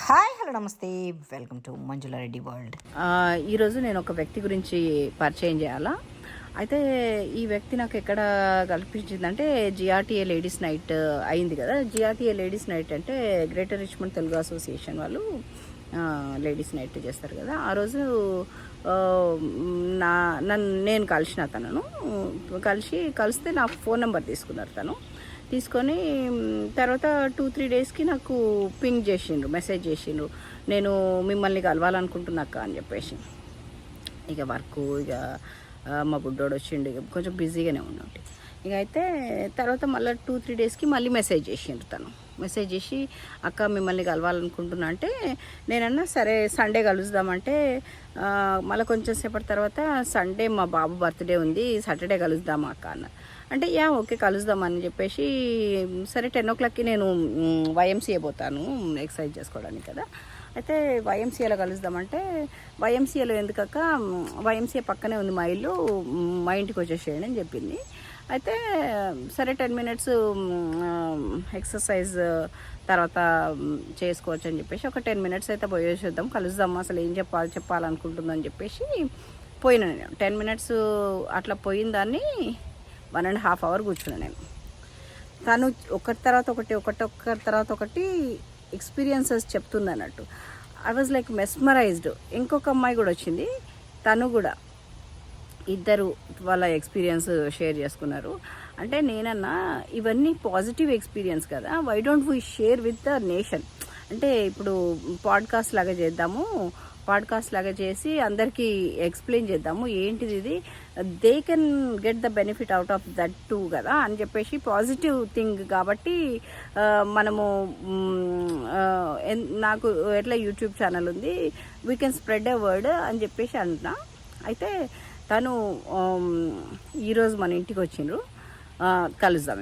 Hi hello నమస్తే, welcome to Manjula Reddy world. ఈరోజు నేను ఒక వ్యక్తి గురించి పరిచయం చేయాలా. అయితే ఈ వ్యక్తి నాకు ఎక్కడ కల్పించిందంటే జిఆర్టీఏ లేడీస్ నైట్ అయింది కదా. జిఆర్టీఏ లేడీస్ నైట్ అంటే గ్రేటర్ రిచ్మండ్ తెలుగు అసోసియేషన్ వాళ్ళు లేడీస్ నైట్ చేస్తారు కదా. ఆ రోజు నేను కలిసిన తనను కలిస్తే నా ఫోన్ నెంబర్ తీసుకున్నారు. తను తీసుకొని తర్వాత 2-3 డేస్కి నాకు పింగ్ చేసిండ్రు, మెసేజ్ చేసిండ్రు, నేను మిమ్మల్ని కలవాలనుకుంటున్నాక అని చెప్పేసి. ఇక వర్క్ మా బుడ్డోడు వచ్చిండు, ఇక కొంచెం బిజీగానే ఉన్నట్టు. ఇక అయితే తర్వాత మళ్ళీ 2-3 డేస్కి మళ్ళీ మెసేజ్ చేసిండ్రు. తను మెసేజ్ చేసి అక్క మిమ్మల్ని కలవాలనుకుంటున్నా అంటే నేనన్నా సరే సండే కలుద్దామంటే మళ్ళీ కొంచెం సేపటి తర్వాత సండే మా బాబు బర్త్డే ఉంది, సాటర్డే కలుద్దామా అక్క అన్న. అంటే ఓకే కలుద్దామని చెప్పేసి సరే 10 o'clockకి నేను వైఎంసీఏ పోతాను ఎక్సర్సైజ్ చేసుకోవడానికి కదా. అయితే వైఎంసీఏలో కలుద్దామంటే వైఎంసీఏలో ఎందుకక్క, వైఎంసీఏ పక్కనే ఉంది మా ఇల్లు, మా ఇంటికి వచ్చేసేయండి అని చెప్పింది. అయితే సరే 10 minutes ఎక్సర్సైజ్ తర్వాత చేసుకోవచ్చు అని చెప్పేసి ఒక 10 minutes అయితే పోయేసేద్దాం, కలుద్దాం, అసలు ఏం చెప్పాలనుకుంటుందని చెప్పేసి పోయినా. నేను 10 minutes అట్లా పోయిన దాన్ని 1.5 hour కూర్చున్నా నేను. తను ఒకరి తర్వాత ఒకటి ఎక్స్పీరియన్సెస్ చెప్తుంది అన్నట్టు. I was like mesmerised. ఇంకొక అమ్మాయి కూడా వచ్చింది, తను కూడా ఇద్దరు వాళ్ళ ఎక్స్పీరియన్స్ షేర్ చేసుకున్నారు. అంటే నేనన్నా ఇవన్నీ పాజిటివ్ ఎక్స్పీరియన్స్ కదా, why don't we share with the nation. అంటే ఇప్పుడు పాడ్కాస్ట్ లాగా చేసి అందరికీ ఎక్స్ప్లెయిన్ చేద్దాము ఏంటిది ఇది, they can get the benefit out of that two కదా అని చెప్పేసి పాజిటివ్ థింగ్ కాబట్టి మనము నాకు ఎట్లా యూట్యూబ్ ఛానల్ ఉంది, we can spread a word అని చెప్పేసి అంటున్నా. అయితే తను ఈరోజు మన ఇంటికి వచ్చిండ్రు, కలుద్దాం.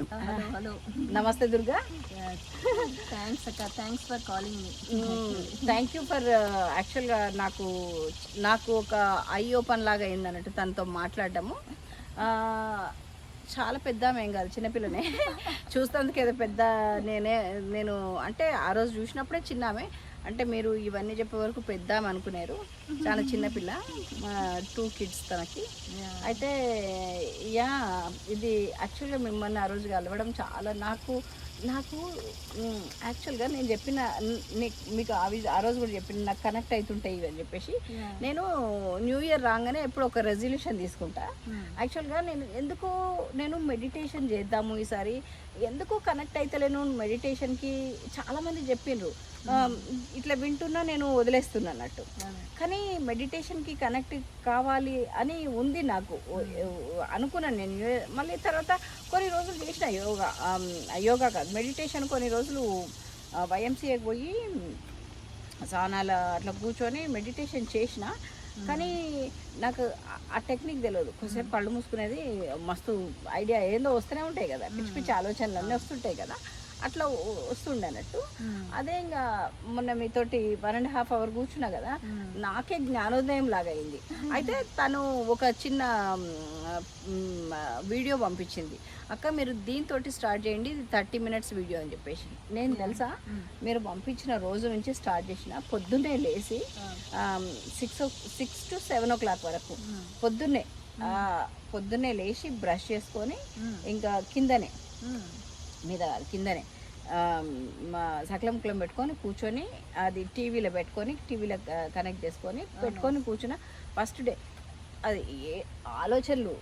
హలో, నమస్తే దుర్గా. థ్యాంక్స్ అక్క, thanks for calling me. Thank you for యాక్చువల్గా నాకు ఒక ఐ ఓపెన్ లాగా అయింది అన్నట్టు తనతో మాట్లాడడము. చాలా పెద్ద ఏం కాదు, చిన్నపిల్లనే. చూస్తేందుకు ఏదో పెద్ద నేను అంటే ఆ రోజు చూసినప్పుడే చిన్నామే, అంటే మీరు ఇవన్నీ చెప్పే వరకు పెద్ద అనుకున్నారు. చాలా చిన్నపిల్ల, 2 kids తనకి. అయితే ఇది యాక్చువల్గా మిమ్మల్ని ఆ రోజు కలవడం చాలా నాకు యాక్చువల్గా నేను చెప్పిన మీకు ఆ రోజు కూడా చెప్పిన నాకు కనెక్ట్ అవుతుంటాయి ఇవి అని చెప్పేసి. నేను న్యూ ఇయర్ రాగానే ఎప్పుడు ఒక రెజల్యూషన్ తీసుకుంటా. యాక్చువల్గా నేను మెడిటేషన్ చేద్దాము ఈసారి, ఎందుకు కనెక్ట్ అవుతలేను మెడిటేషన్కి. చాలామంది చెప్పిండ్రు, ఇట్లా వింటున్నా నేను వదిలేస్తున్నా అన్నట్టు. కానీ మెడిటేషన్కి కనెక్ట్ కావాలి అని ఉంది నాకు, అనుకున్నాను నేను. మళ్ళీ తర్వాత కొన్ని రోజులు చేసిన యోగా కాదు మెడిటేషన్, కొన్ని రోజులు వైఎంసీఏకి పోయి సానాల అట్లా కూర్చొని మెడిటేషన్ చేసిన. కానీ నాకు ఆ టెక్నిక్ తెలియదు. కొంచెంసేపు కళ్ళు మూసుకునేది మస్తు ఐడియా ఏందో వస్తూనే ఉంటాయి కదా, పిచ్చి ఆలోచనలు అన్నీ వస్తుంటాయి కదా, అట్లా వస్తుండే అన్నట్టు. అదే ఇంకా మొన్న మీతోటి 1.5 hour కూర్చున్నా కదా, నాకే జ్ఞానోదయం లాగా అయింది. అయితే తను ఒక చిన్న వీడియో పంపించింది, అక్క మీరు దీంతో స్టార్ట్ చేయండి, ఇది 30 minutes వీడియో అని చెప్పేసి. నేను తెలుసా, మీరు పంపించిన రోజు నుంచి స్టార్ట్ చేసిన, పొద్దున్నే లేచి 6 to 7 o'clock వరకు పొద్దున్నే లేచి బ్రష్ చేసుకొని ఇంకా కిందనే, మీద కాదు కిందనే సకలం కులం పెట్టుకొని కూర్చొని, అది టీవీలో కనెక్ట్ చేసుకొని పెట్టుకొని కూర్చున్న. ఫస్ట్ డే అది ఆలోచనలు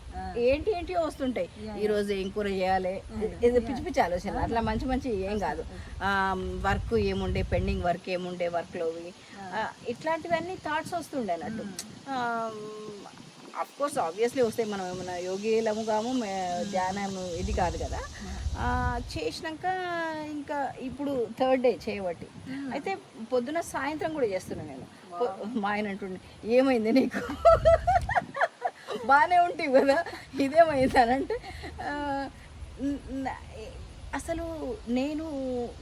ఏంటి వస్తుంటాయి, ఈరోజు ఏం కూర చేయాలి, ఇది పిచ్చి ఆలోచనలు, అట్లా మంచి ఏం కాదు. వర్క్ ఏముండే, పెండింగ్ వర్క్ ఏముండే, వర్క్లోవి ఇట్లాంటివన్నీ థాట్స్ వస్తుండే అన్నట్టు. అఫ్కోర్స్ ఆబ్వియస్లీ వస్తాయి, మనం ఏమైనా యోగిలము కాము, ధ్యానం ఇది కాదు కదా. చేసినాక ఇంకా ఇప్పుడు 3rd day చేయబట్టి, అయితే పొద్దున సాయంత్రం కూడా చేస్తున్నాను నేను. మా ఆయన అంటుండే, ఏమైంది నీకు, బాగానే ఉంటాయి కదా, ఇదేమైంది అని అంటే, అసలు నేను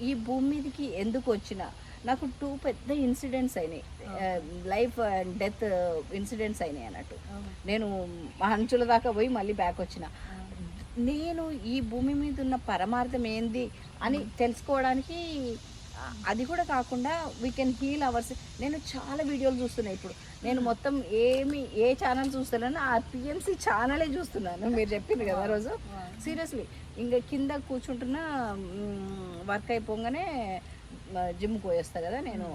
ఈ భూమి మీదకి ఎందుకు వచ్చినా, నాకు 2 పెద్ద ఇన్సిడెంట్స్ అయినాయి, లైఫ్ అండ్ డెత్ ఇన్సిడెంట్స్ అయినాయి అన్నట్టు. నేను అంచుల దాకా పోయి మళ్ళీ బ్యాక్ వచ్చిన. నేను ఈ భూమి మీద ఉన్న పరమార్థం ఏంది అని తెలుసుకోవడానికి అది కూడా కాకుండా వీ కెన్ హీల్ అవర్స్. నేను చాలా వీడియోలు చూస్తున్నాను ఇప్పుడు. నేను మొత్తం ఏ ఛానల్ చూస్తున్నాను, ఆ పిఎంసి ఛానలే చూస్తున్నాను. మీరు చెప్పింది కదా రోజు, సీరియస్లీ. ఇంకా కింద కూర్చుంటున్నా, వర్క్ అయిపోగానే జిమ్కి పోయేస్తా కదా నేను,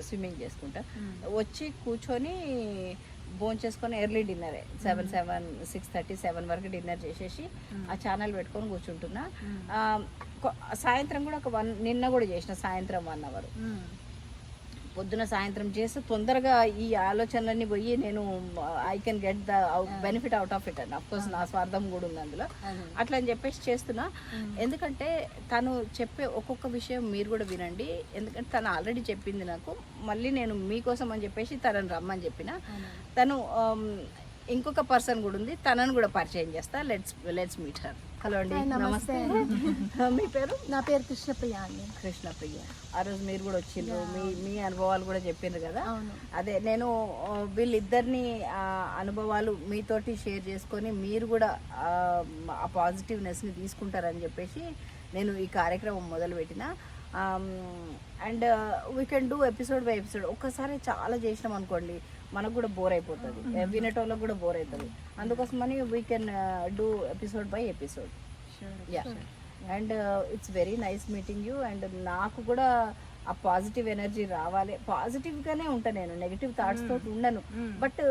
స్విమ్మింగ్ చేసుకుంటా, వచ్చి కూర్చొని భోంచేసుకొని ఎర్లీ డిన్నరే 6:30 వరకు డిన్నర్ చేసేసి ఆ ఛానల్ పెట్టుకొని కూర్చుంటున్నా. సాయంత్రం కూడా నిన్న కూడా చేసిన సాయంత్రం 1 అవర్, పొద్దున సాయంత్రం చేస్తే తొందరగా ఈ ఆలోచనలన్నీ పోయి నేను I can get the benefit out of it and of course నా స్వార్థం కూడా ఉంది అందులో. అట్లా అని చెప్పేసి చేస్తున్నా. ఎందుకంటే తను చెప్పే ఒక్కొక్క విషయం మీరు కూడా వినండి. ఎందుకంటే తను ఆల్రెడీ చెప్పింది నాకు, మళ్ళీ నేను మీకోసం అని చెప్పేసి తనని రమ్మని చెప్పిన. తను ఇంకొక పర్సన్ కూడా ఉంది, తనను కూడా పరిచయం చేస్తా. Let's meet her. హలో అండి, నమస్తే. మీ పేరు? నా పేరు కృష్ణప్రియ అండి. కృష్ణప్రియ. ఆ రోజు మీరు కూడా వచ్చిండ్రు, మీ అనుభవాలు కూడా చెప్పిండ్రు కదా. అవును. అదే నేను వీళ్ళిద్దరిని అనుభవాలు మీతోటి షేర్ చేసుకొని మీరు కూడా ఆ పాజిటివ్నెస్ని తీసుకుంటారని చెప్పేసి నేను ఈ కార్యక్రమం మొదలుపెట్టిన. And we can do episode by episode. ఒక్కసారి చాలా చేసినాం అనుకోండి, మనకు కూడా బోర్ అయిపోతుంది, వినేటోళ్ళకి కూడా బోర్ అవుతుంది. అందుకోసమని we can do episode by episode. Yeah, and it's very nice meeting you. And నాకు కూడా ఆ పాజిటివ్ ఎనర్జీ రావాలి. పాజిటివ్గానే ఉంటాను నేను, నెగిటివ్ థాట్స్ తోటి ఉండను. But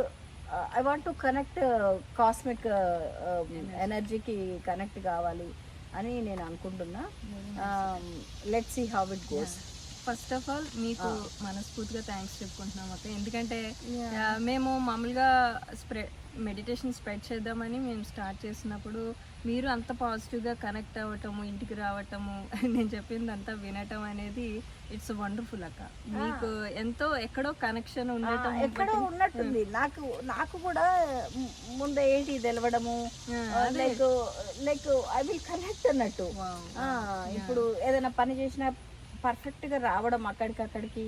I want to connect, cosmic ఎనర్జీకి కనెక్ట్ కావాలి అని నేను అనుకుంటున్నా. Let's see how it goes. First of all మీకు మనస్ఫూర్తిగా థ్యాంక్స్ చెప్పుకుంటున్నాం అక్క. ఎందుకంటే మేము మామూలుగా మెడిటేషన్ స్ప్రెడ్ చేద్దామని మేము స్టార్ట్ చేసినప్పుడు మీరు అంత పాజిటివ్గా కనెక్ట్ అవ్వటము, ఇంటికి రావటము, నేను చెప్పింది అంతా వినటం అనేది ఇట్స్ వండర్ఫుల్ అక్క. మీకు ఎంతో ఎక్కడో కనెక్షన్ ఉండటం, ఎక్కడో ఉన్నట్టుంది. నాకు కూడా ముందు ఏంటి తెలవడము, లైక్ ఐ విల్ కనెక్ట్ అన్నట్టు. ఇప్పుడు ఏదైనా పని చేసినా పర్ఫెక్ట్ గా రావడం అక్కడికి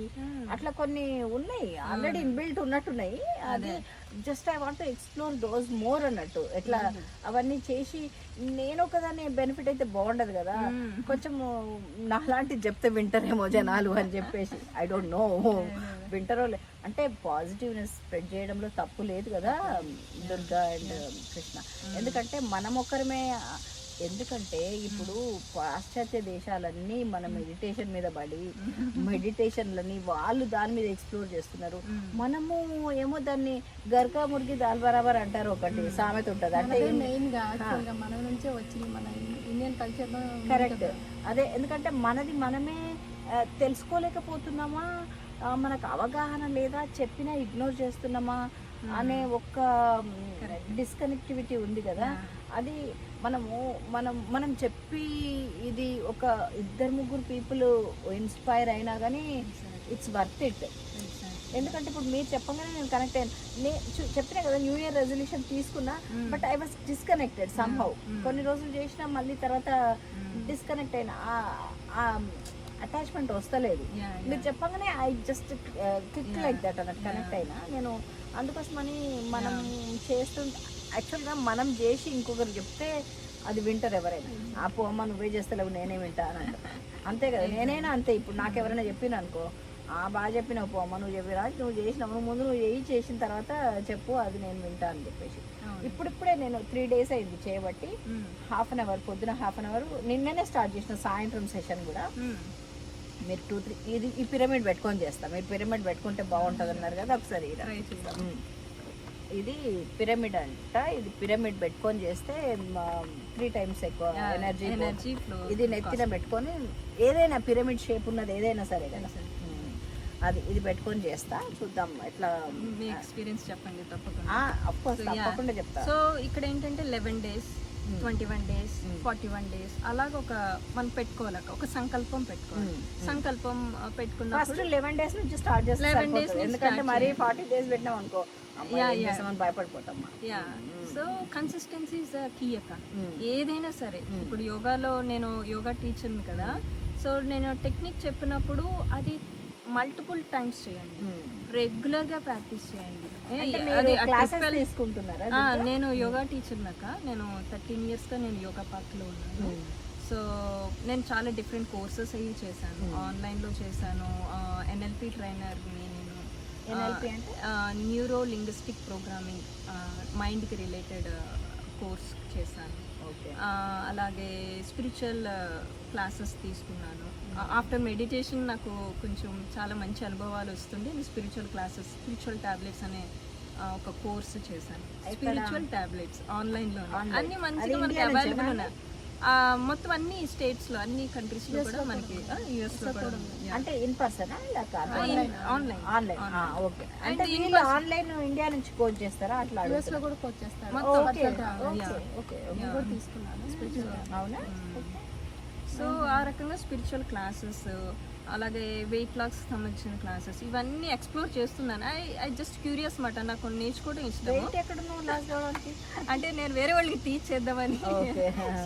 అట్లా కొన్ని ఉన్నాయి, ఆల్రెడీ ఇన్బిల్ట్ ఉన్నట్టున్నాయి. అది just I want to explore those more అన్నట్టు. ఎట్లా అవన్నీ చేసి నేను ఒకదాన్ని బెనిఫిట్ అయితే బాగుండదు కదా. కొంచెం నాలాంటిది చెప్తే వింటారేమో జనాలు అని చెప్పేసి, ఐ డోంట్ నో వింటారో అంటే పాజిటివ్నెస్ స్ప్రెడ్ చేయడంలో తప్పు లేదు కదా దుర్గా అండ్ కృష్ణ. ఎందుకంటే మనం ఒకరమే. ఎందుకంటే ఇప్పుడు పాశ్చాత్య దేశాలన్నీ మన మెడిటేషన్ మీద పడి మెడిటేషన్లని వాళ్ళు దాని మీద ఎక్స్ప్లోర్ చేస్తున్నారు. మనము ఏమో దాన్ని గర్కా మురిగి దాల్ బరాబర్ అంటారు, ఒకటి సామెత ఉంటుంది. అంటే మన నుంచే వచ్చింది మన ఇండియన్ కల్చర్. కరెక్ట్. అదే, ఎందుకంటే మనది మనమే తెలుసుకోలేకపోతున్నామా, మనకు అవగాహన లేదా, చెప్పినా ఇగ్నోర్ చేస్తున్నామా అనే ఒక డిస్కనెక్టివిటీ ఉంది కదా. అది మనం చెప్పి ఇది ఒక 2-3 పీపుల్ ఇన్స్పైర్ అయినా కానీ ఇట్స్ వర్త్ ఇట్. ఎందుకంటే ఇప్పుడు మీరు చెప్పగానే నేను కనెక్ట్ అయ్యాను. చెప్పినా కదా న్యూ ఇయర్ రెజల్యూషన్ తీసుకున్నా, but I was disconnected somehow. కొన్ని రోజులు చేసినా మళ్ళీ తర్వాత డిస్కనెక్ట్ అయినా, అటాచ్మెంట్ వస్తలేదు. మీరు చెప్పగానే I just click like that అన్నట్టు కనెక్ట్ అయినా నేను. అందుకోసమని మనం చేస్తుంటే యాక్చువల్గా మనం చేసి ఇంకొకరు చెప్తే అది వింటారు ఎవరైనా. అప్పు అమ్మ నువ్వే చేస్తలేవు నేనే వింటా అని అంటారు, అంతే కదా. నేనైనా అంతే. ఇప్పుడు నాకు ఎవరైనా చెప్పిన అనుకో, బాగా చెప్పినావు పో అమ్మ, నువ్వు చెప్పిరా, నువ్వు చేసినావు, నువ్వు ముందు నువ్వు చేసిన తర్వాత చెప్పు, అది నేను వింటా అని చెప్పేసి. ఇప్పుడిప్పుడే నేను 3 days అయింది చేయబట్టి. హాఫ్ అన్ అవర్ పొద్దున, హాఫ్ అన్ అవర్ నిన్ననే స్టార్ట్ చేసిన సాయంత్రం సెషన్ కూడా. మీరు 2-3 ఇది ఈ పిరమిడ్ పెట్టుకొని చేస్తాం. మీరు పిరమిడ్ పెట్టుకుంటే బాగుంటుంది అన్నారు కదా, ఒకసారి ఇది పిరమిడ్ అంట. ఇది పిరమిడ్ పెట్టుకొని చేస్తే 3 times ఎక్కువ ఎనర్జీ ఫ్లో. ఇది నెత్తిన పెట్టుకొని ఏదైనా పిరమిడ్ షేప్ ఉన్నది ఏదైనా సరే కదా, అది ఇది పెట్టుకొని చేస్తా. చూద్దాం ఎట్లా మీ ఎక్స్పీరియన్స్ చెప్పండి తప్పకుండా. తప్పకుండా చెప్తా. సో ఇక్కడ ఏంటంటే 11 days, 21 days, 41 days అలాగ మనం పెట్టుకోవాలి, ఒక సంకల్పం పెట్టుకోవాలి. సంకల్పం పెట్టుకున్న ఫస్ట్ 11 days నుంచి స్టార్ట్ చేస్తాం. 11 days, ఎందుకంటే మరి 40 days పెట్టినాం అనుకో భయపడిపోతాం. సో కన్సిస్టెన్సీ ఇస్ కీ అక్క. ఏదైనా సరే, ఇప్పుడు యోగాలో నేను యోగా టీచర్ని కదా, సో నేను టెక్నిక్ చెప్పినప్పుడు అది మల్టిపుల్ టైమ్స్ చేయండి, రెగ్యులర్గా ప్రాక్టీస్ చేయండి. నేను యోగా టీచర్ నాక, నేను 13 yearsగా నేను యోగా పార్క్లో ఉన్నాను. సో నేను చాలా డిఫరెంట్ కోర్సెస్ అవి చేశాను, ఆన్లైన్లో చేశాను. ఎన్ఎల్పి ట్రైనర్ని నేను. NLP అంటే న్యూరో లింగ్విస్టిక్ ప్రోగ్రామింగ్, మైండ్కి రిలేటెడ్ కోర్స్ చేశాను. ఓకే. అలాగే స్పిరిచువల్ క్లాసెస్ తీసుకున్నాను. ఆఫ్టర్ మెడిటేషన్ నాకు కొంచెం చాలా మంచి అనుభవాలు వస్తుండే నేను స్పిరిచువల్ టాబ్లెట్స్ అనే ఒక కోర్స్ చేశాను. స్పిరిచువల్ టాబ్లెట్స్ ఆన్లైన్లో అన్ని మంచిగా మనకి అవైలబుల్ ఉన్నాయి. మొత్తం అన్ని స్టేట్స్లో, అన్ని కంట్రీస్లో కూడా మనకి, యూఎస్లో కూడా అంటే in person online. Online. Okay. అంటే వీళ్ళు ఆన్లైన్ ఇండియా నుంచి కోచ్ చేస్తారా? అట్లా యూఎస్లో కూడా కోచ్ చేస్తారు. ఓకే. ఓకే. తీసుకున్నాను. అవునా? సో ఆ రకంగా స్పిరిచువల్ క్లాసెస్, అలాగే వెయిట్ లాస్ సంబంధించిన క్లాసెస్ ఇవన్నీ ఎక్స్ప్లోర్ చేస్తున్నాను. ఐ జస్ట్ క్యూరియస్ మాట, నాకు నేర్చుకోవడం ఇష్టము. వెయిట్ ఎక్కడ నువ్వు లాస్ కావడానికి? అంటే నేను వేరే వాళ్ళకి టీచ్ చేద్దామని,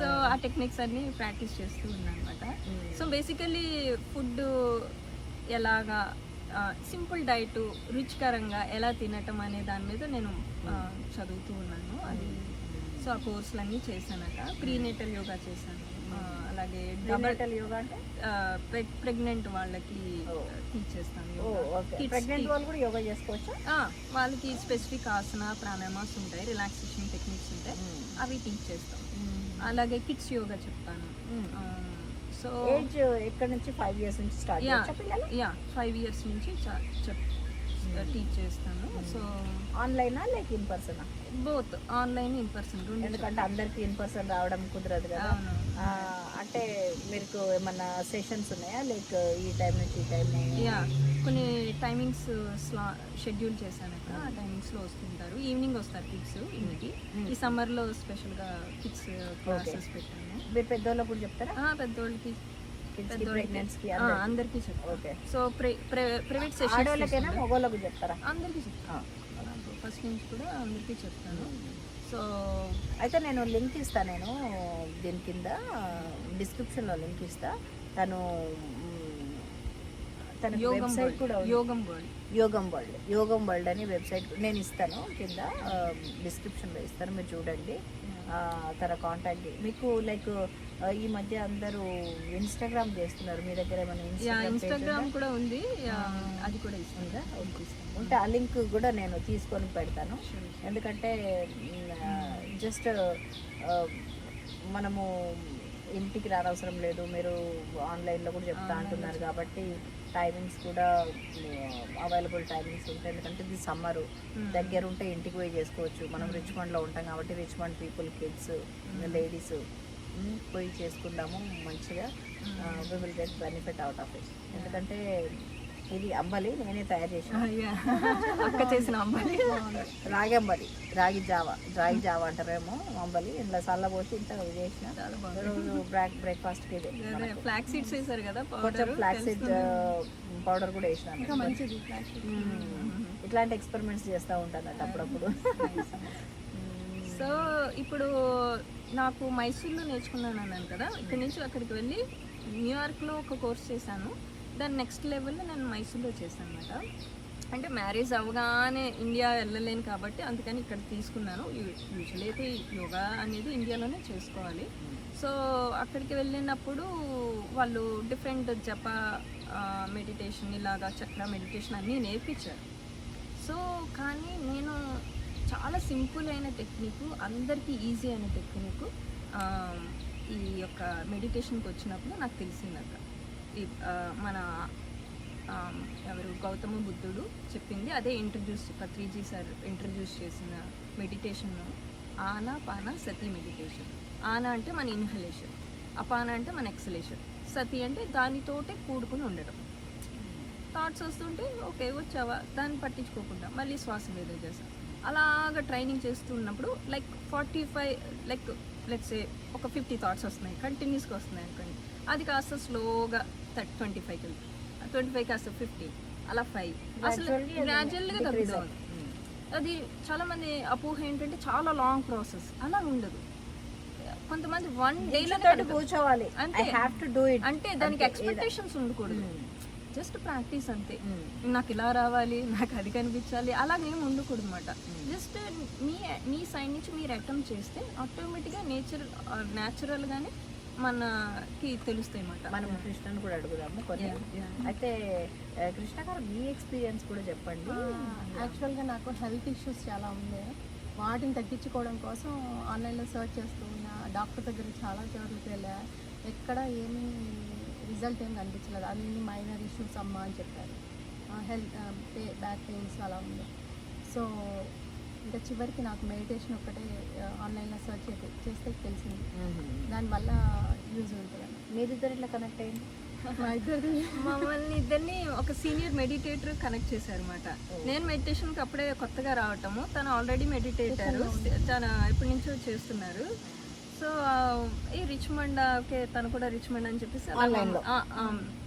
సో ఆ టెక్నిక్స్ అన్ని ప్రాక్టీస్ చేస్తూ ఉన్నాను అనమాట. సో బేసికలీ ఫుడ్ ఎలాగా, సింపుల్ డైట్ రుచికరంగా ఎలా తినటం అనే దాని మీద నేను చదువుతూ ఉన్నాను. అది సో ఆ కోర్సులన్నీ చేశానక. ప్రీనేటల్ యోగా చేశాను, అలాగే డబల్ యోగా అంటే ప్రెగ్నెంట్ వాళ్ళకి టీచ్ చేస్తాను. ప్రెగ్నెంట్ వాళ్ళు కూడా యోగా చేసుకోవచ్చు. వాళ్ళకి స్పెసిఫిక్ ఆసన, ప్రాణాయామాస్ ఉంటాయి, రిలాక్సేషన్ టెక్నిక్స్ ఉంటాయి, అవి టీచ్ చేస్తాం. అలాగే కిడ్స్ యోగా చెప్తాను. సో ఏజ్ ఎక్కడ నుంచి 5 years నుంచి స్టార్ట్ చేయొచ్చా పిల్లలు? 5 years నుంచి టీచ్ చేస్తాను. సో ఆన్లైనా లేక in persona? Both online, in person. ఎందుకంటే అందరికి ఇన్ పర్సన్ రావడం కుదరదు కదా. అవును. అంటే మీకు ఏమన్నా సెషన్స్ ఉన్నాయా, లైక్ ఈ టైం నుంచి ఈ టైం? కొన్ని టైమింగ్స్ షెడ్యూల్ చేశానక ఆ టైమింగ్స్లో వస్తుంటారు. ఈవినింగ్ వస్తారు కిడ్స్ ఇంటికి. ఈ సమ్మర్లో స్పెషల్గా కిడ్స్ క్లాసెస్ పెట్టాను. మీరు పెద్దోళ్ళకు కూడా చెప్తారా? పెద్దోళ్ళకి, ప్రెగ్నెన్సీకి అందరికీ చెప్తాను. ఓకే. సో ప్రైవేట్ సెషన్ ఆడవాళ్ళకైనా మగవాళ్ళకు చెప్తారా? అందరికీ చెప్తాను. ఫస్ట్ నుంచి కూడా అందరికీ చెప్తాను. సో అయితే నేను లింక్ ఇస్తాను, నేను దీని కింద డిస్క్రిప్షన్లో లింక్ ఇస్తా. తన వెబ్సైట్ కూడా యోగం వరల్డ్ అని వెబ్సైట్ నేను ఇస్తాను, కింద డిస్క్రిప్షన్లో ఇస్తాను, మీరు చూడండి. తన కాంటాక్ట్ మీకు లైక్ ఈ మధ్య అందరూ ఇన్స్టాగ్రామ్ చేస్తున్నారు, మీ దగ్గర ఏమైనా ఇన్స్టాగ్రామ్ కూడా ఉంది, అది కూడా ఇస్తుందా? ఉంటే ఆ లింక్ కూడా నేను తీసుకొని పెడతాను. ఎందుకంటే జస్ట్ మనము ఇంటికి రానవసరం లేదు, మీరు ఆన్లైన్లో కూడా చెప్తా అంటున్నారు కాబట్టి టైమింగ్స్ కూడా అవైలబుల్ టైమింగ్స్ ఉంటాయి. ఎందుకంటే ఇది సమ్మరు, దగ్గర ఉంటే ఇంటికి పోయి చేసుకోవచ్చు. మనం రిచ్మండ్లో ఉంటాం కాబట్టి రిచ్మండ్ పీపుల్, కిడ్స్, లేడీస్ పోయి చేసుకుందాము మంచిగా. We will get benefit out of it. ఎందుకంటే ఇది అంబలి నేనే తయారు చేసాను, అక్క చేసిన అంబలి, రాగి అంబలి, రాగి జావా అంటారేమో అంబలి. ఇంట్లో చల్ల పోసి ఇంత చేసిన రోజు బ్రేక్ఫాస్ట్కి ఫ్లాక్ సీడ్స్ వేసారు కదా, కొంచెం ఫ్లాక్ సీడ్ పౌడర్ కూడా వేసినాను. ఇట్లాంటి ఎక్స్పెరిమెంట్స్ చేస్తూ ఉంటాను అప్పుడప్పుడు. సో ఇప్పుడు నాకు మైసూర్లో నేర్చుకున్నాను అన్నాను కదా, ఇక్కడ నుంచి అక్కడికి వెళ్ళి న్యూయార్క్లో ఒక కోర్స్ చేశాను. దాని నెక్స్ట్ లెవెల్లో నేను మైసూర్లో చేశాను అనమాట. అంటే మ్యారేజ్ అవ్వగానే ఇండియా వెళ్ళలేను కాబట్టి అందుకని ఇక్కడ తీసుకున్నాను. యూజువల్లీ అయితే యోగా అనేది ఇండియాలోనే చేసుకోవాలి. సో అక్కడికి వెళ్ళినప్పుడు వాళ్ళు డిఫరెంట్ జప మెడిటేషన్, ఇలాగా చక్ర మెడిటేషన్ అన్నీ నేర్పించారు. సో కానీ నేను చాలా సింపుల్ అయిన టెక్నిక్, అందరికీ ఈజీ అయిన టెక్నిక్ ఈ యొక్క మెడిటేషన్కి వచ్చినప్పుడు నాకు తెలిసిందట. మన ఎవరు గౌతమ బుద్ధుడు చెప్పింది అదే పత్రిజీ సార్ ఇంట్రడ్యూస్ చేసిన మెడిటేషన్ ఆనా పాన సతి మెడిటేషన్. ఆనా అంటే మన ఇన్హలేషన్, అపాన అంటే మన ఎక్సలేషన్, సతి అంటే దానితోటే కూడుకుని ఉండడం. థాట్స్ వస్తుంటే ఓకే వచ్చావా, దాన్ని పట్టించుకోకుండా మళ్ళీ శ్వాస మీద చేస్తాం. అలాగ ట్రైనింగ్ చేస్తున్నప్పుడు లైక్ 45 లైక్ లెట్స్ ఒక 50 థాట్స్ వస్తున్నాయి, కంటిన్యూస్గా వస్తున్నాయి అనుకోండి. అది కాస్త స్లోగా 25కి వెళ్తుంది, 25 కాస్త 50, అలా 5 అసలు గ్రాడ్యువల్గా తగ్గుతుంది. అది చాలామంది అపోహ ఏంటంటే చాలా లాంగ్ ప్రాసెస్, అలా ఉండదు. కొంతమంది 1 డేలో కూర్చోవాలి అంటే దానికి ఎక్స్పెక్టేషన్స్ ఉండకూడదు, జస్ట్ ప్రాక్టీస్ అంతే. నాకు ఇలా రావాలి, నాకు అది కనిపించాలి, అలాగేం ఉండకూడదు అనమాట. జస్ట్ మీ సైడ్ నుంచి మీరు అటెంప్ట్ చేస్తే ఆటోమేటిక్గా న్యాచురల్గానే మనకి తెలుస్తాయి అన్నమాట. మనం కృష్ణను కూడా అడుగుదాము కొన్ని. అయితే కృష్ణ గారు మీ ఎక్స్పీరియన్స్ కూడా చెప్పండి. యాక్చువల్గా నాకు హెల్త్ ఇష్యూస్ చాలా ఉంది. వాటిని తగ్గించుకోవడం కోసం ఆన్లైన్లో సర్చ్ చేస్తూ ఉన్నా, డాక్టర్ దగ్గర చాలా చోట్లకి వెళ్ళా, ఎక్కడ ఏమీ రిజల్ట్ ఏం కనిపించలేదు. అన్ని మైనర్ ఇష్యూస్ అమ్మా అని చెప్పారు. హెల్త్ బ్యాక్ పెయిన్స్ అలా ఉంది. సో ఇంకా చివరికి నాకు మెడిటేషన్ ఒక్కటే ఆన్లైన్లో సర్చ్ చేస్తే తెలిసింది. దానివల్ల యూజ్ ఉంటుందని. మీరిద్దరు ఇట్లా కనెక్ట్ అయ్యింది? మా ఇద్దరిది మమ్మల్ని ఇద్దరిని ఒక సీనియర్ మెడిటేటర్ కనెక్ట్ చేశారు అనమాట. నేను మెడిటేషన్కి అప్పుడే కొత్తగా రావటము, తను ఆల్రెడీ మెడిటేటర్, తను ఎప్పటి నుంచో చేస్తున్నారు. సో ఈ రిచ్మండ్ ఓకే, తను కూడా రిచ్మండ్ అని చెప్పేసి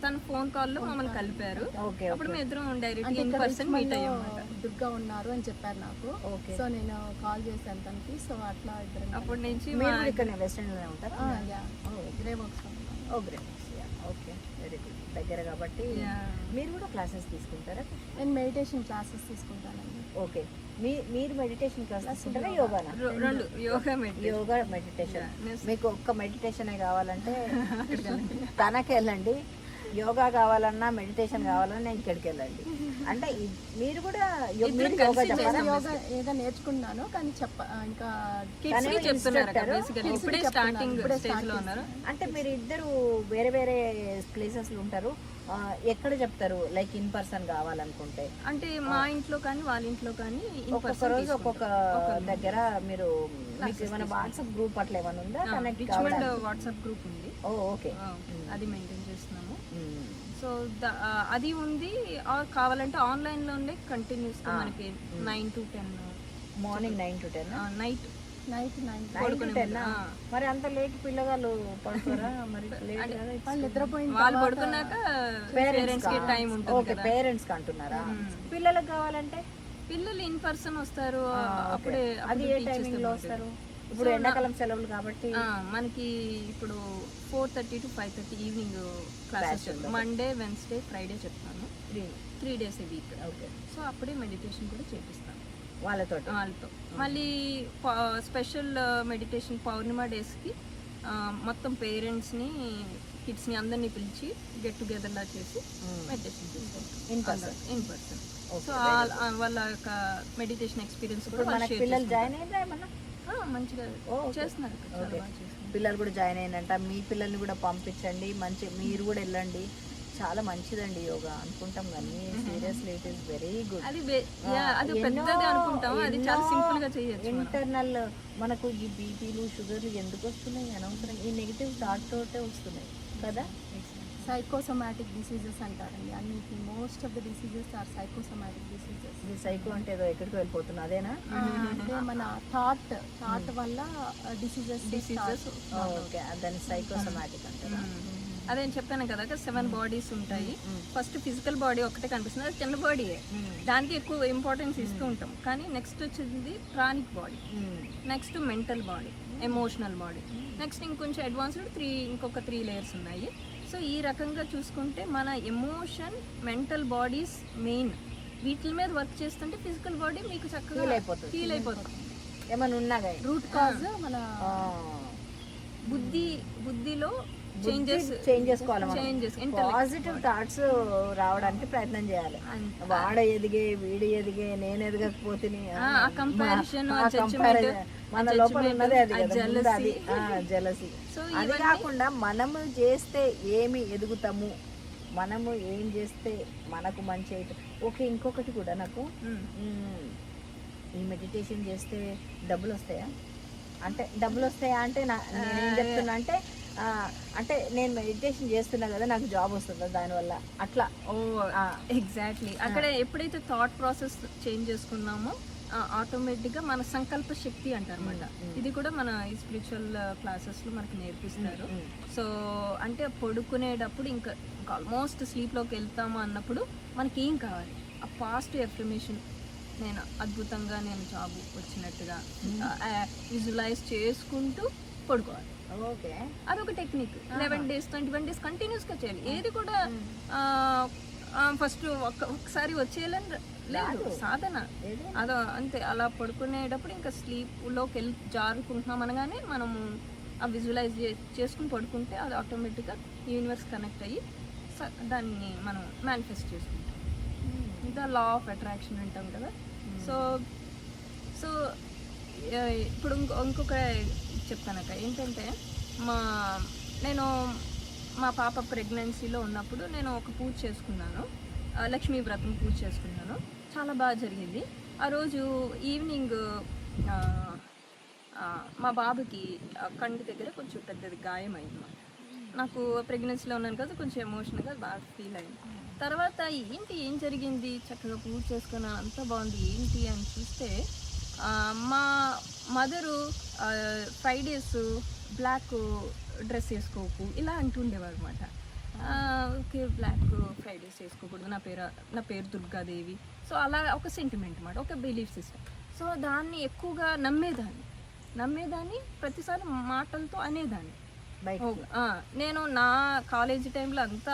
తన ఫోన్ కాల్లో మమ్మల్ని కలిపారు. అప్పుడు మేము ఇద్దరం డైరెక్ట్ ఇన్ పర్సన్ మీట్ అయ్యాం. దుర్గా ఉన్నారు అని చెప్పారు నాకు. సో నేను కాల్ చేశాను తనకి. సో అట్లా ఇద్దరు అప్పటి నుంచి ఇక్కడ వెస్టర్న్లోనే ఉంటారు. Grey works. Okay, very good. దగ్గర కాబట్టి మీరు కూడా క్లాసెస్ తీసుకుంటారా? నేను మెడిటేషన్ క్లాసెస్ తీసుకుంటానండి. ఓకే, మీరు మెడిటేషన్ క్లాస్ తీసుకుంటారా? యోగానా? రెండు, యోగా మెడిటేషన్. మీకు ఒక్క మెడిటేషనే కావాలంటే తనకి వెళ్ళండి. యోగా కావాలన్నా మెడిటేషన్ కావాలన్నా ఇక్కడికి వెళ్ళండి. అంటే మీరు కూడా యోగా ఏదో నేర్చుకున్నాను, కానీ ఇంకా అంటే మీరు ఇద్దరు వేరే వేరే ప్లేసెస్ లో ఉంటారు. ఎక్కడ చెప్తారు? లైక్ ఇన్ పర్సన్ కావాలనుకుంటే అంటే మా ఇంట్లో కానీ వాళ్ళ ఇంట్లో కానీ ఒక్కొక్క రోజు ఒక్కొక్క దగ్గర మీరు మీకు ఏమైనా వాట్సాప్ గ్రూప్ అట్లా ఏమైనా ఉందా? వాట్సాప్ గ్రూప్ ఉంది. ఓకే, అది మెయింటైన్ చేస్తున్నాము. సో అది ఉంది. కావాలంటే ఆన్లైన్ లోనే కంటిన్యూస్ మనకి 9 to 10 morning 9 to 10 night 9 to 10. మరి అంత లేట్ పిల్లగాళ్ళు పడుకోరా? మరి వాళ్ళు పడుకున్నాక పేరెంట్స్ కి టైం ఉంటుంది. ఓకే, పేరెంట్స్ కి అంటున్నారా? పిల్లలకు కావాలంటే పిల్లలు ఇన్ పర్సన్ వస్తారు. అప్పుడే అది ఏ టైమింగ్ లో వస్తారు? ఇప్పుడు ఎండాకాలం సెలవులు కాబట్టి మనకి ఇప్పుడు 4:30 to 5:30 evening classes. Monday, Wednesday, Friday చెప్తాను. 3 days a week. Okay, so అప్పుడే మెడిటేషన్ కూడా చేపిస్తాను వాళ్ళతో. మళ్ళీ స్పెషల్ మెడిటేషన్ పౌర్ణిమ డేస్కి మొత్తం పేరెంట్స్ని, కిడ్స్ని అందరినీ పిలిచి గెట్ టుగెదర్లా చేసి మెడిటేషన్ చేసుకుంటాం ఇన్ పర్సన్. సో వాళ్ళ యొక్క మెడిటేషన్ ఎక్స్పీరియన్స్ కూడా పిల్లలు జాయిన్ అయ్యారా ఏమన్నా? మంచిగా చేస్తున్నారు. పిల్లలు కూడా జాయిన్ అయినంట. మీ పిల్లల్ని కూడా పంపించండి. మంచి మీరు కూడా వెళ్ళండి. చాలా మంచిదండి యోగా అనుకుంటాం కానీ seriously it is very good. Internal మనకు ఈ బీపీలు, షుగర్లు ఎందుకు వస్తున్నాయి? అనవసరం ఈ నెగిటివ్ థాట్ తోటే వస్తున్నాయి కదా. సైకోసోమాటిక్ డిసీజెస్ అంటారండి అన్నిటి. Most of the diseases are psychosomatic diseases. ఇది సైకో అంటే ఏదో ఎక్కడికి వెళ్ళిపోతున్నా అదేనా? అంటే మన థాట్ వల్ల డిసీజెస్. ఓకే, దాన్ని సైకోసోమాటిక్ అంటారా? అదే చెప్పాను కదా, 7 bodies ఉంటాయి. ఫస్ట్ ఫిజికల్ బాడీ ఒకటే కనిపిస్తుంది, అది చిన్న బాడీయే, దానికి ఎక్కువ ఇంపార్టెన్స్ ఇస్తూ ఉంటాం. కానీ నెక్స్ట్ వచ్చేది pranic body, next mental body, emotional body, next ఇంకొంచెం అడ్వాన్స్డ్ ఇంకొక 3 layers ఉన్నాయి. సో ఈ రకంగా చూసుకుంటే మన ఎమోషన్, మెంటల్ బాడీస్ మెయిన్. వీటి మీద వర్క్ చేస్తుంటే ఫిజికల్ బాడీ మీకు చక్కగా ఫీల్ అయిపోతుంది. ఏమైనా ఉన్నా రూట్ కాజ్ మన బుద్ధిలో పాజిటివ్ థాట్స్ రావడానికి ప్రయత్నం చేయాలి. వాడు ఎదిగే, వీడు ఎదిగే, నేను ఎదగకపోతే మన లోపల ఉన్నదే అది జెలసీ. అది కాకుండా మనము చేస్తే ఏమి ఎదుగుతాము, మనము ఏం చేస్తే మనకు మంచి అయితే. ఓకే, ఇంకొకటి కూడా నాకు ఈ మెడిటేషన్ చేస్తే డబ్బులు వస్తాయా అంటే నేనేం చెప్తున్నా అంటే నేను మెడిటేషన్ చేస్తున్నా కదా, నాకు జాబ్ వస్తుందా దానివల్ల? అట్లా ఎగ్జాక్ట్లీ అక్కడ ఎప్పుడైతే థాట్ ప్రాసెస్ చేంజ్ చేసుకున్నామో ఆటోమేటిక్గా మన సంకల్ప శక్తి అంటారన్నమాట. ఇది కూడా మన ఈ స్పిరిచువల్ క్లాసెస్లో మనకు నేర్పిస్తారు. సో అంటే పడుకునేటప్పుడు ఇంకా ఆల్మోస్ట్ స్లీప్లోకి వెళ్తాము అన్నప్పుడు మనకి ఏం కావాలి? ఆ పాజిటివ్ ఎఫర్మేషన్, నేను అద్భుతంగా నేను జాబ్ వచ్చినట్టుగా విజువలైజ్ చేసుకుంటూ పడుకోవాలి. ఓకే, అదొక టెక్నిక్. 11 days 21 days కంటిన్యూస్గా చేయాలి. ఏది కూడా ఫస్ట్ ఒకసారి వచ్చేయాలని లేదు, సాధన అదో అంతే. అలా పడుకునేటప్పుడు ఇంకా స్లీప్లోకి జారుకుంటున్నాం అనగానే మనము ఆ విజువలైజ్ చేసుకుని పడుకుంటే అది ఆటోమేటిక్గా యూనివర్స్ కనెక్ట్ అయ్యి దాన్ని మనం మేనిఫెస్ట్ చేసుకుంటాం. ద లా ఆఫ్ అట్రాక్షన్ అంటాం కదా. సో సో ఇప్పుడు ఇంకొక చెప్తానక్క ఏంటంటే నేను మా పాప ప్రెగ్నెన్సీలో ఉన్నప్పుడు నేను ఒక పూజ చేసుకున్నాను, లక్ష్మీ వ్రతం పూజ చేసుకున్నాను. చాలా బాగా జరిగింది. ఆ రోజు ఈవినింగ్ మా బాబుకి కంటి దగ్గర కొంచెం పెద్దది గాయం అయింది. నాకు ప్రెగ్నెన్సీలో ఉన్నాను కదా, కొంచెం ఎమోషనల్గా బాగా ఫీల్ అయింది. తర్వాత ఏం జరిగింది, చక్కగా పూజ చేసుకున్నాను, అంతా బాగుంది, ఏంటి అని చూస్తే మా మదరు ఫ్రైడేస్ బ్లాక్ డ్రెస్ వేసుకోకు ఇలా అంటుండేవారు అనమాట. ఓకే, బ్లాక్ ఫ్రైడేస్ వేసుకోకూడదు, నా పేరు దుర్గాదేవి. సో అలా ఒక సెంటిమెంట్ అన్నమాట, ఒక బిలీఫ్ సిస్టమ్. సో దాన్ని ఎక్కువగా నమ్మేదాన్ని ప్రతిసారి మాటలతో అనేదాన్ని. నేను నా కాలేజీ టైంలో అంతా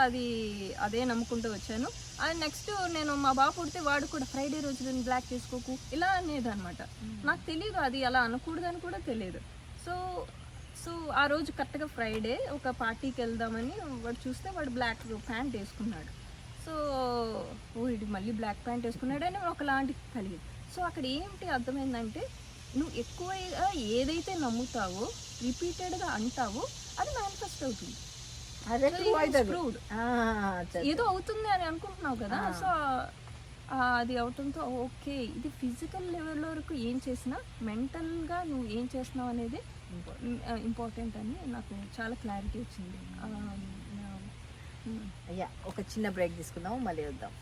అదే నమ్ముకుంటూ వచ్చాను. అది నెక్స్ట్ నేను మా బాబు పుడితే వాడు కూడా ఫ్రైడే రోజు నేను బ్లాక్ చేసుకోకు ఇలా అనేదన్నమాట. నాకు తెలియదు అది అలా అనకూడదని కూడా తెలియదు. సో ఆ రోజు కరెక్ట్గా ఫ్రైడే ఒక పార్టీకి వెళ్దామని వాడు చూస్తే వాడు బ్లాక్ ప్యాంట్ వేసుకున్నాడు. సో ఇది మళ్ళీ బ్లాక్ ప్యాంట్ వేసుకున్నాడని ఒకలాంటి కలిగింది. సో అక్కడ ఏంటి అర్థమైందంటే, నువ్వు ఎక్కువగా ఏదైతే నమ్ముతావో రిపీటెడ్గా అంటావో అది మేనిఫెస్ట్ అవుతుంది. ఏదో అవుతుంది అని అనుకుంటున్నావు కదా. సో అది అవటంతో ఓకే, ఇది ఫిజికల్ లెవెల్ వరకు ఏం చేసినా మెంటల్గా నువ్వు ఏం చేస్తున్నావు అనేది ఇంపార్టెంట్ అని నాకు చాలా క్లారిటీ వచ్చింది. అయ్యా ఒక చిన్న బ్రేక్ తీసుకుందాము, మళ్ళీ వద్దాం.